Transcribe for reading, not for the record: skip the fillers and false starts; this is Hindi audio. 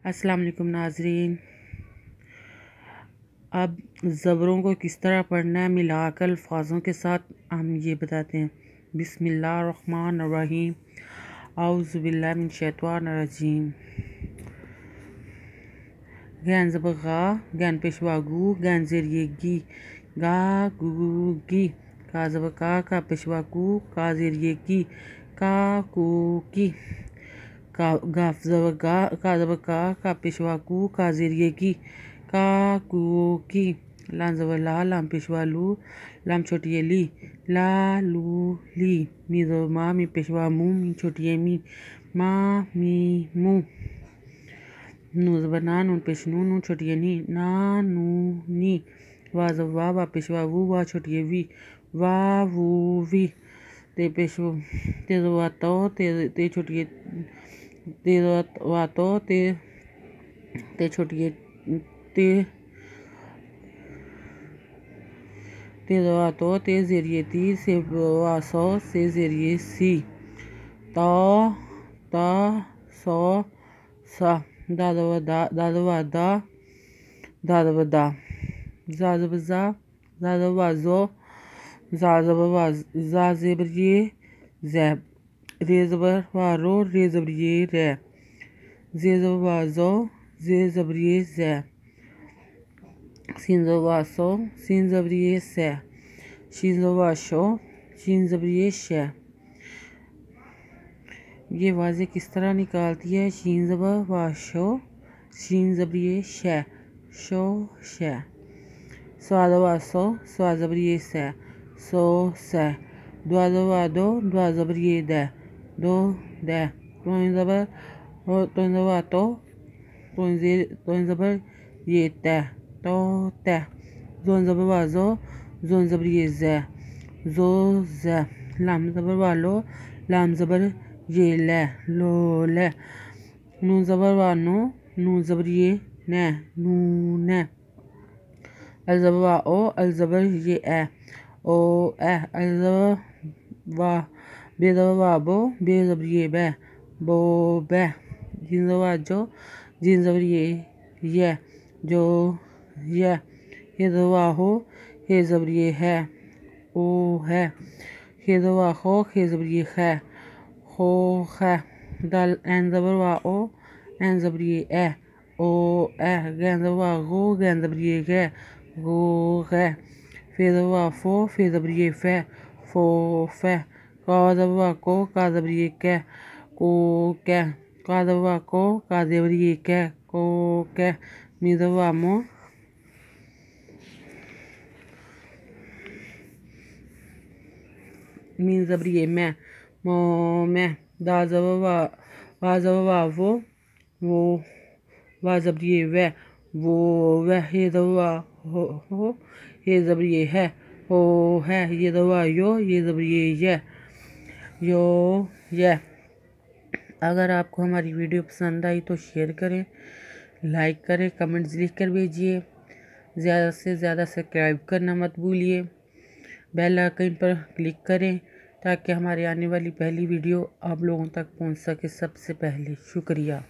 अस्सलाम वालेकुम नाजरीन। अब ज़बरों को किस तरह पढ़ना है मिलाकर अल्फाजों के साथ हम ये बताते हैं। बिस्मिल्लाहिर्रहमानिर्रहीम औज़ु बिल्लाहि मिनश शैतानिर रजीम। गैन ज़बर गा, गैन पेशवा गू, गैन ज़ेर ये गी, गा गू गी। का ज़बर का पेशवा कू, का ज़ेर ये की, का कू की। गाफ ज़बर गा, का ज़बर का पेशवा कू, का ज़ेर ये की, का कू की। लाम ज़बर ला, लाम पेशवा लू, लाम छोटी ये ली, ला लू ली। मी ज़बर मा, मी पेशवा मू, मी छोटी ये मी, मा मी मू। नून ज़बर ना, नून पेश नू, नून छोटी ये नी, ना नू नी। वा ज़बर वा, वा पेशवा वू, वा छोटी ये वी, वा वू वी। ते पेश ते ज़बर तो, ते छोटी ये ते वा तो, ते छोटी ये ते वा तो, ते ज़ेरिए ती, से वा सो, से ज़ेरिए सी। तो ता सो सा। दा ज़बर दा, दा ज़बर दा, दा ज़बर दा। जा ज़बर जा, जा ज़बर वा ज़ो, जा ज़बर वा जा ज़ेबर ये ज़ै। रे ज़बर वा रो, रे ज़बर ये रै। ज़े ज़बर वा ज़ो, ज़े ज़बर ये ज़ै। सीन ज़बर वा सो, सीन ज़बर ये सै। शीन ज़बर वा शो, शीन ज़बर ये शै। ये वाज़े किस तरह निकालती है। शीन ज़बर वा शो, शीन ज़बर ये शै, शो शै। स्वा ज़बर वा सो, स्वा ज़बर ये सै, सो सै। दुआ ज़बर वा दो, दुआ ज़बर ये दै, दो दै। तोइन ज़बर वा तो, तोइन ज़बर ये तै, तो तै। ज़ोन ज़बर वा ज़ो, ज़ोन ज़बर ये ज़ै, ज़ो ज़ै। लाम ज़बर वा लो, लाम ज़बर ये लै, लो लै। नून ज़बर वा नो, नून ज़बर ये नै, नू नै। अल ज़बर वा ओ, अल ज़बर ये ऐ, ओ ऐ। अल ज़बर वा बे ज़बर वा बो, बे ज़बर ये बै, बो बै। जीन ज़बर वा जो, जीन ज़बर ये यै, जो यै। हे ज़बर वा हो, हे ज़बर ये है, ओ है। हे ज़बर वा हो, हे ज़बर ये है, हो है। दाल ऐन ज़बर वा ओ, ऐन ज़बर ये ऐ, ओ ऐ। गैन ज़बर वा गो, गैन ज़बर ये गै, गो गै। फे ज़बर वा फो, फे ज़बर ये फै, फो फै। का ज़बर वा को, का ज़बर ये कै, को कै। का ज़बर वा को, का ज़बर ये कै, को कै। मी ज़बर वा मो, मी ज़बर ये मैं, मो मैं। दा ज़बर वा, वा ज़बर वा वो, वा ज़बर ये वै, वो वै। हे ज़बर वा हो, हे ज़बर ये है, हो है। ये ज़बर वा यो, ये ज़बर ये यै, यो यै। अगर आपको हमारी वीडियो पसंद आई तो शेयर करें, लाइक करें, कमेंट्स लिख कर भेजिए। ज़्यादा से ज़्यादा सब्सक्राइब करना मत भूलिए। बेल आइकन पर क्लिक करें ताकि हमारी आने वाली पहली वीडियो आप लोगों तक पहुंच सके सबसे पहले। शुक्रिया।